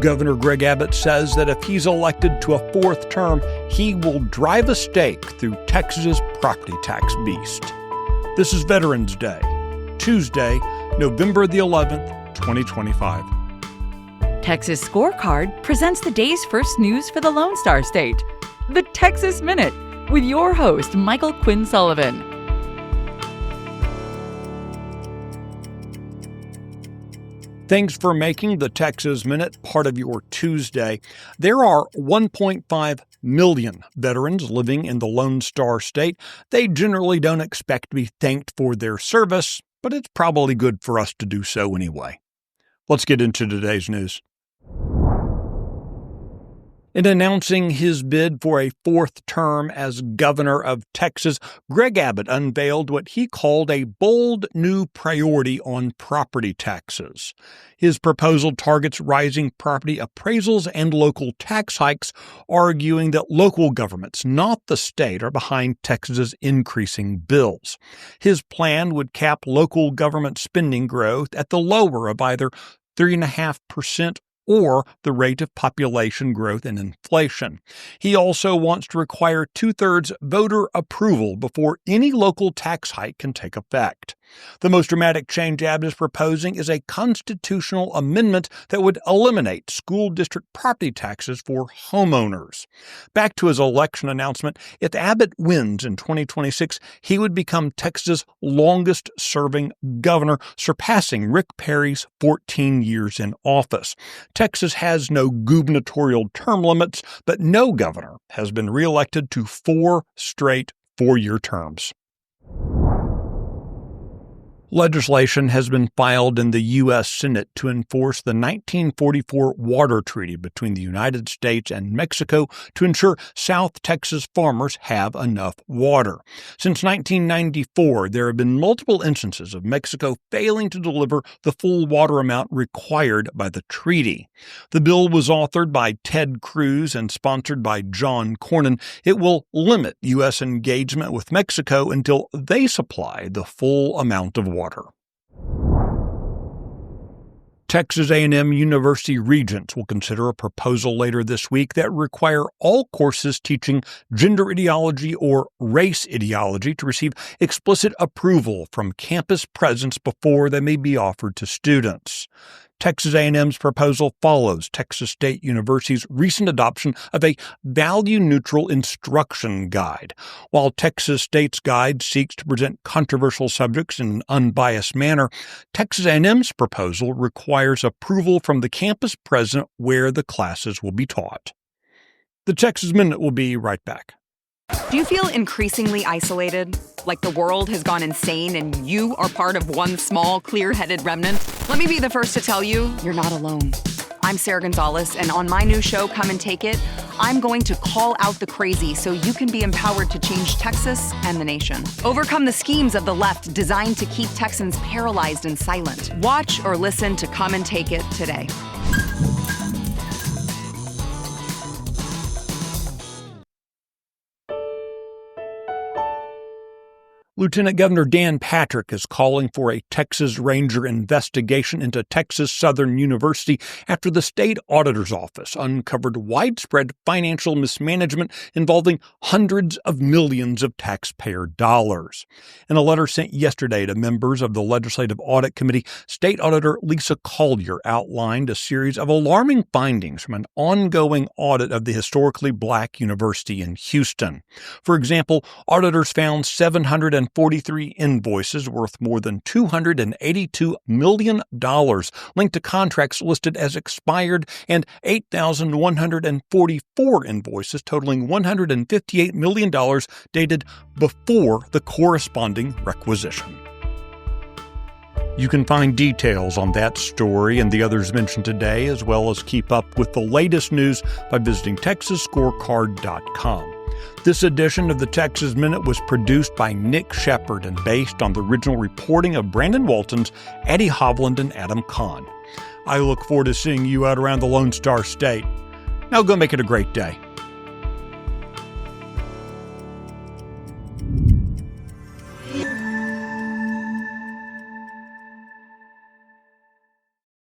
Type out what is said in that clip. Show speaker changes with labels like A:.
A: Governor Greg Abbott says that if he's elected to a fourth term, he will drive a stake through Texas's property tax beast. This is Veterans Day, Tuesday, November the 11th, 2025.
B: Texas Scorecard presents the day's first news for the Lone Star State. The Texas Minute, with your host, Michael Quinn Sullivan.
A: Thanks for making the Texas Minute part of your Tuesday. There are 1.5 million veterans living in the Lone Star State. They generally don't expect to be thanked for their service, but it's probably good for us to do so anyway. Let's get into today's news. In announcing his bid for a fourth term as governor of Texas, Greg Abbott unveiled what he called a bold new priority on property taxes. His proposal targets rising property appraisals and local tax hikes, arguing that local governments, not the state, are behind Texas's increasing bills. His plan would cap local government spending growth at the lower of either 3.5% or the rate of population growth and inflation. He also wants to require 2/3 voter approval before any local tax hike can take effect. The most dramatic change Abbott is proposing is a constitutional amendment that would eliminate school district property taxes for homeowners. Back to his election announcement, if Abbott wins in 2026, he would become Texas' longest-serving governor, surpassing Rick Perry's 14 years in office. Texas has no gubernatorial term limits, but no governor has been reelected to 4 straight 4-year terms. Legislation has been filed in the U.S. Senate to enforce the 1944 Water Treaty between the United States and Mexico to ensure South Texas farmers have enough water. Since 1994, there have been multiple instances of Mexico failing to deliver the full water amount required by the treaty. The bill was authored by Ted Cruz and sponsored by John Cornyn. It will limit U.S. engagement with Mexico until they supply the full amount of water. Texas A&M University Regents will consider a proposal later this week that require all courses teaching gender ideology or race ideology to receive explicit approval from campus presence before they may be offered to students. Texas A&M's proposal follows Texas State University's recent adoption of a value-neutral instruction guide. While Texas State's guide seeks to present controversial subjects in an unbiased manner, Texas A&M's proposal requires approval from the campus president where the classes will be taught. The Texas Minute will be right back.
C: Do you feel increasingly isolated? Like the world has gone insane and you are part of one small, clear-headed remnant? Let me be the first to tell you, you're not alone. I'm Sarah Gonzalez, and on my new show, Come and Take It, I'm going to call out the crazy so you can be empowered to change Texas and the nation. Overcome the schemes of the left designed to keep Texans paralyzed and silent. Watch or listen to Come and Take It today.
A: Lieutenant Governor Dan Patrick is calling for a Texas Ranger investigation into Texas Southern University after the state auditor's office uncovered widespread financial mismanagement involving hundreds of millions of taxpayer dollars. In a letter sent yesterday to members of the Legislative Audit Committee, State Auditor Lisa Collier outlined a series of alarming findings from an ongoing audit of the historically black university in Houston. For example, auditors found 743 invoices worth more than $282 million linked to contracts listed as expired and 8,144 invoices totaling $158 million dated before the corresponding requisition. You can find details on that story and the others mentioned today, as well as keep up with the latest news by visiting TexasScorecard.com. This edition of the Texas Minute was produced by Nick Shepard and based on the original reporting of Brandon Waltons, Eddie Hovland, and Adam Kahn. I look forward to seeing you out around the Lone Star State. Now go make it a great day.